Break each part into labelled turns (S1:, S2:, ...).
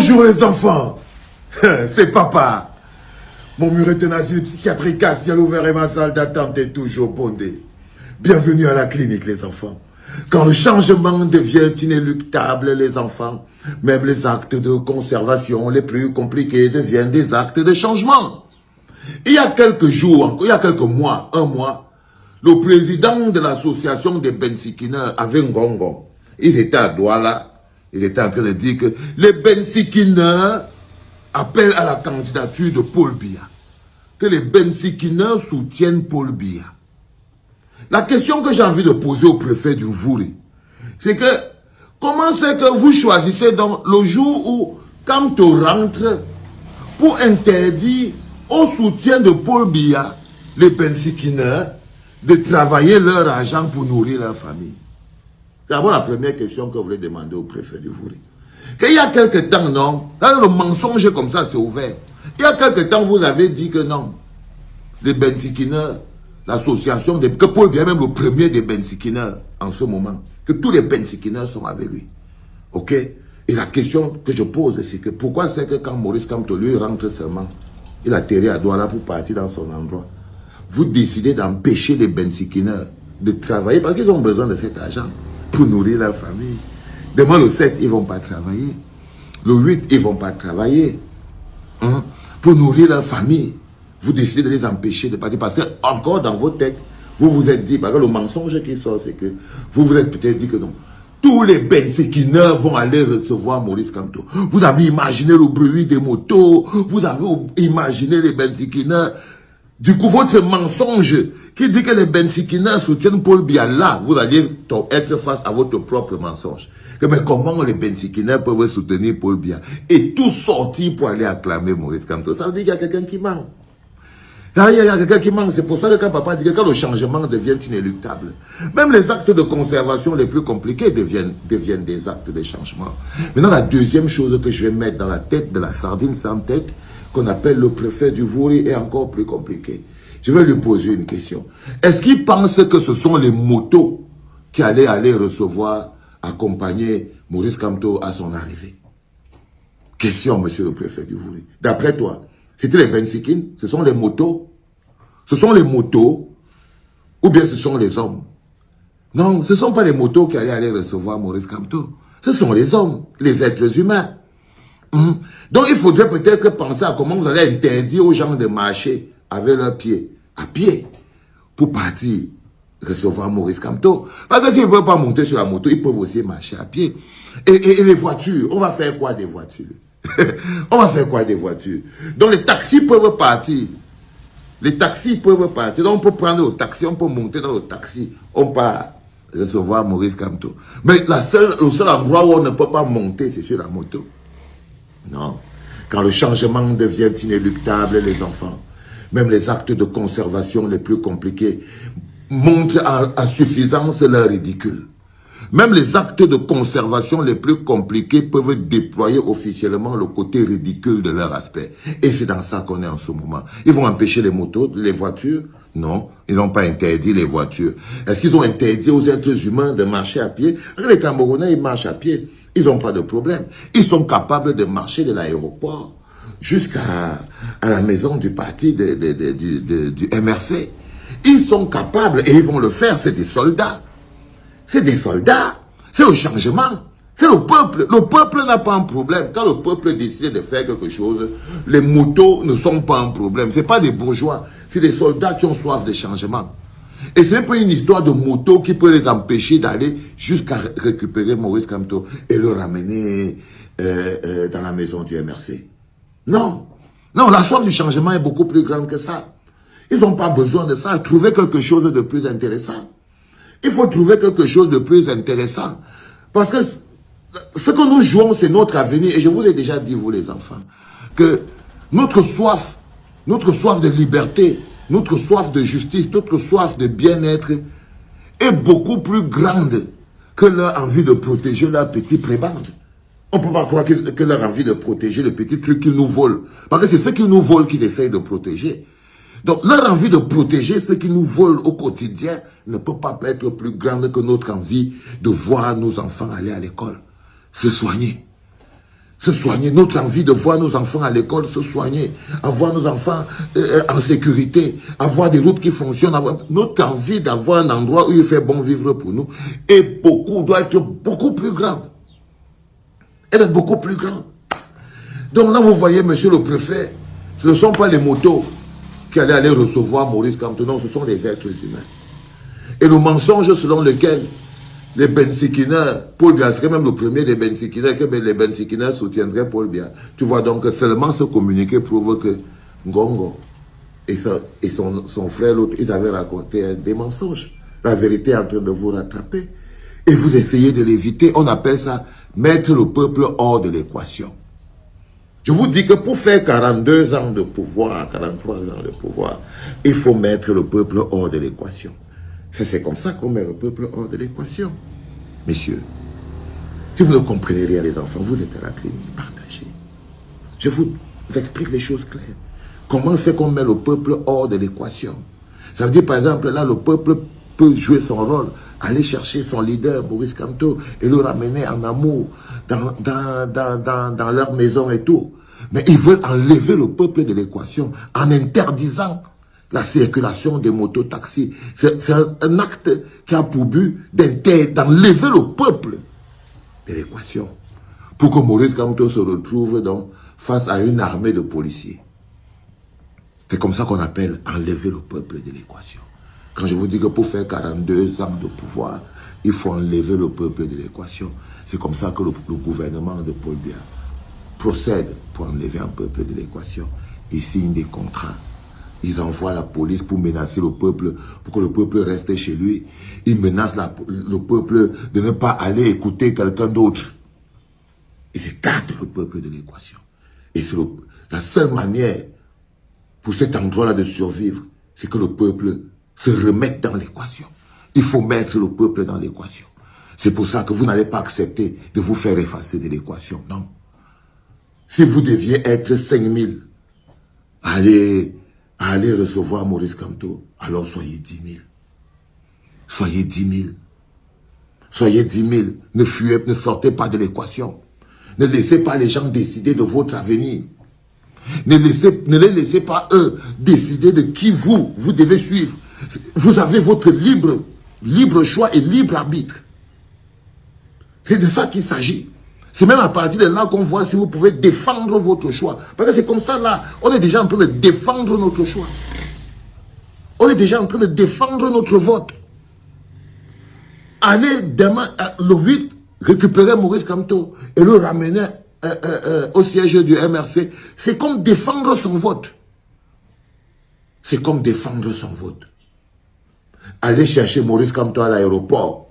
S1: Bonjour les enfants, c'est papa. Mon mur est un asile psychiatrique à ciel ouvert et ma salle d'attente est toujours bondée. Bienvenue à la clinique les enfants. Quand le changement devient inéluctable les enfants, même les actes de conservation les plus compliqués deviennent des actes de changement. Il y a quelques jours, il y a quelques mois, un mois, le président de l'association des Bensikineurs avait Ngongo. Ils étaient à Douala. Ils étaient en train de dire que les Bensikineurs appellent à la candidature de Paul Biya. Que les Bensikineurs soutiennent Paul Biya. La question que j'ai envie de poser au préfet du Vouri, c'est que comment c'est que vous choisissez donc le jour où, quand tu rentres, pour interdire au soutien de Paul Biya, les Bensikineurs, de travailler leur argent pour nourrir leur famille? C'est d'abord la première question que vous voulez demander au préfet du Vouri. Il y a quelque temps, non, là, le mensonge comme ça s'est ouvert. Il y a quelque temps, vous avez dit que non, les Bensikineurs, l'association, que Paul Biya est même le premier des Bensikineurs en ce moment, que tous les Bensikineurs sont avec lui. Ok? Et la question que je pose, c'est que pourquoi c'est que quand Maurice Kamto lui rentre seulement, il atterrit à Douala pour partir dans son endroit, vous décidez d'empêcher les Bensikineurs de travailler parce qu'ils ont besoin de cet argent pour nourrir leur famille. Demain le 7, ils ne vont pas travailler. Le 8, ils ne vont pas travailler. Hein? Pour nourrir leur famille. Vous décidez de les empêcher de partir. Parce que, encore dans vos têtes, vous vous êtes dit, parce que le mensonge qui sort, c'est que vous vous êtes peut-être dit que non. Tous les Bensikineurs vont aller recevoir Maurice Kamto. Vous avez imaginé le bruit des motos. Vous avez imaginé les Bensikineurs. Du coup, votre mensonge qui dit que les Bensikineurs soutiennent Paul Biya, là, vous allez être face à votre propre mensonge. Mais comment les Bensikineurs peuvent soutenir Paul Biya et tout sortir pour aller acclamer Maurice Kamto? Ça veut dire qu'il y a quelqu'un qui manque. Ça veut dire qu'il y a quelqu'un qui manque. C'est pour ça que quand papa dit que quand le changement devient inéluctable, même les actes de conservation les plus compliqués deviennent des actes de changement. Maintenant, la deuxième chose que je vais mettre dans la tête de la sardine sans tête, qu'on appelle le préfet du Vouri, est encore plus compliqué. Je vais lui poser une question. Est-ce qu'il pense que ce sont les motos qui allaient aller recevoir, accompagner Maurice Kamto à son arrivée? Question, monsieur le préfet du Vouri. D'après toi, c'était les Bensikin? Ce sont les motos? Ce sont les motos? Ou bien ce sont les hommes? Non, ce ne sont pas les motos qui allaient aller recevoir Maurice Kamto. Ce sont les hommes, les êtres humains. Donc il faudrait peut-être penser à comment vous allez interdire aux gens de marcher avec leurs pieds, à pied, pour partir recevoir Maurice Kamto. Parce que s'ils ne peuvent pas monter sur la moto, ils peuvent aussi marcher à pied. Et les voitures, on va faire quoi des voitures? On va faire quoi des voitures? Donc les taxis peuvent partir. Les taxis peuvent partir. Donc on peut prendre le taxi, on peut monter dans le taxi, on part recevoir Maurice Kamto. Mais le seul endroit où on ne peut pas monter, c'est sur la moto. Non. Quand le changement devient inéluctable, les enfants, même les actes de conservation les plus compliqués montrent à suffisance leur ridicule. Même les actes de conservation les plus compliqués peuvent déployer officiellement le côté ridicule de leur aspect. Et c'est dans ça qu'on est en ce moment. Ils vont empêcher les motos, les voitures? Non, ils n'ont pas interdit les voitures. Est-ce qu'ils ont interdit aux êtres humains de marcher à pied? Les Camerounais, ils marchent à pied. Ils n'ont pas de problème. Ils sont capables de marcher de l'aéroport jusqu'à la maison du parti du MRC. Ils sont capables et ils vont le faire. C'est des soldats. C'est des soldats. C'est le changement. C'est le peuple. Le peuple n'a pas un problème. Quand le peuple décide de faire quelque chose, les motos ne sont pas un problème. Ce n'est pas des bourgeois. C'est des soldats qui ont soif de changement. Et ce n'est pas une histoire de moto qui peut les empêcher d'aller jusqu'à récupérer Maurice Kamto et le ramener dans la maison du MRC. Non. Non, la soif du changement est beaucoup plus grande que ça. Ils n'ont pas besoin de ça. Trouver quelque chose de plus intéressant. Il faut trouver quelque chose de plus intéressant. Parce que ce que nous jouons, c'est notre avenir. Et je vous ai déjà dit, vous les enfants, que notre soif de liberté, notre soif de justice, notre soif de bien-être est beaucoup plus grande que leur envie de protéger leur petit prébande. On ne peut pas croire que leur envie de protéger le petit truc qu'ils nous volent. Parce que c'est ce qu'ils nous volent qu'ils essayent de protéger. Donc leur envie de protéger ce qu'ils nous volent au quotidien ne peut pas être plus grande que notre envie de voir nos enfants aller à l'école, se soigner. se soigner, notre envie de voir nos enfants à l'école se soigner, avoir nos enfants en sécurité, avoir des routes qui fonctionnent, notre envie d'avoir un endroit où il fait bon vivre pour nous, doit être beaucoup plus grande. Elle est beaucoup plus grande. Donc là, vous voyez, monsieur le préfet, ce ne sont pas les motos qui allaient aller recevoir Maurice Kamto, non, ce sont les êtres humains. Et le mensonge selon lequel les Bensikineurs, Paul Biya serait même le premier des Bensikineurs, que les Bensikineurs soutiendraient Paul Biya. Tu vois, donc seulement ce communiqué prouve que Ngongo et son frère, l'autre, ils avaient raconté des mensonges. La vérité est en train de vous rattraper. Et vous essayez de l'éviter. On appelle ça mettre le peuple hors de l'équation. Je vous dis que pour faire 42 ans de pouvoir, 43 ans de pouvoir, il faut mettre le peuple hors de l'équation. C'est comme ça qu'on met le peuple hors de l'équation. Messieurs, si vous ne comprenez rien les enfants, vous êtes à la clinique, partagez. Je vous explique les choses claires. Comment c'est qu'on met le peuple hors de l'équation? Ça veut dire par exemple, là le peuple peut jouer son rôle, aller chercher son leader, Maurice Kamto, et le ramener en amour dans leur maison et tout. Mais ils veulent enlever le peuple de l'équation en interdisant la circulation des mototaxis. C'est un acte qui a pour but d'enlever le peuple de l'équation. Pour que Maurice Kamto se retrouve donc face à une armée de policiers. C'est comme ça qu'on appelle enlever le peuple de l'équation. Quand je vous dis que pour faire 42 ans de pouvoir, il faut enlever le peuple de l'équation. C'est comme ça que le gouvernement de Paul Biya procède pour enlever un peuple de l'équation. Ils signent des contrats. Ils envoient la police pour menacer le peuple, pour que le peuple reste chez lui. Ils menacent le peuple de ne pas aller écouter quelqu'un d'autre. Ils écartent le peuple de l'équation. Et c'est la seule manière pour cet endroit-là de survivre, c'est que le peuple se remette dans l'équation. Il faut mettre le peuple dans l'équation. C'est pour ça que vous n'allez pas accepter de vous faire effacer de l'équation, non. Si vous deviez être 5000 à aller recevoir Maurice Kamto, alors soyez 10 000. Soyez 10 000. Soyez 10 000. Ne fuyez, ne sortez pas de l'équation. Ne laissez pas les gens décider de votre avenir. Ne les laissez pas eux décider de qui vous devez suivre. Vous avez votre libre choix et libre arbitre. C'est de ça qu'il s'agit. C'est même à partir de là qu'on voit si vous pouvez défendre votre choix. Parce que c'est comme ça là, on est déjà en train de défendre notre choix. On est déjà en train de défendre notre vote. Allez demain, le 8, récupérer Maurice Kamto et le ramener au siège du MRC, c'est comme défendre son vote. C'est comme défendre son vote. Aller chercher Maurice Kamto à l'aéroport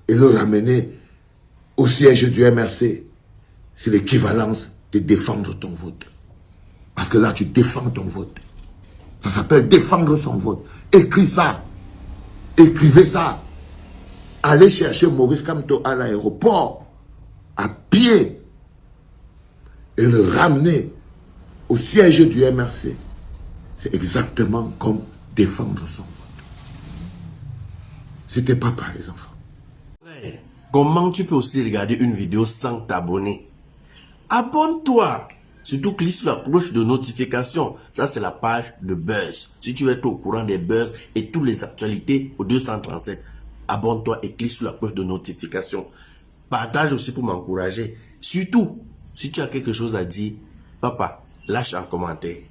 S1: et le ramener au siège du MRC, c'est l'équivalence de défendre ton vote. Parce que là, tu défends ton vote. Ça s'appelle défendre son vote. Écris ça. Écrivez ça. Aller chercher Maurice Kamto à l'aéroport, à pied, et le ramener au siège du MRC, c'est exactement comme défendre son vote. C'était pas par les enfants.
S2: Ouais. Comment tu peux aussi regarder une vidéo sans t'abonner? Abonne-toi! Surtout clique sur la cloche de notification. Ça, c'est la page de Buzz. Si tu veux être au courant des buzz et toutes les actualités au 237, abonne-toi et clique sur la cloche de notification. Partage aussi pour m'encourager. Surtout, si tu as quelque chose à dire, papa, lâche un commentaire.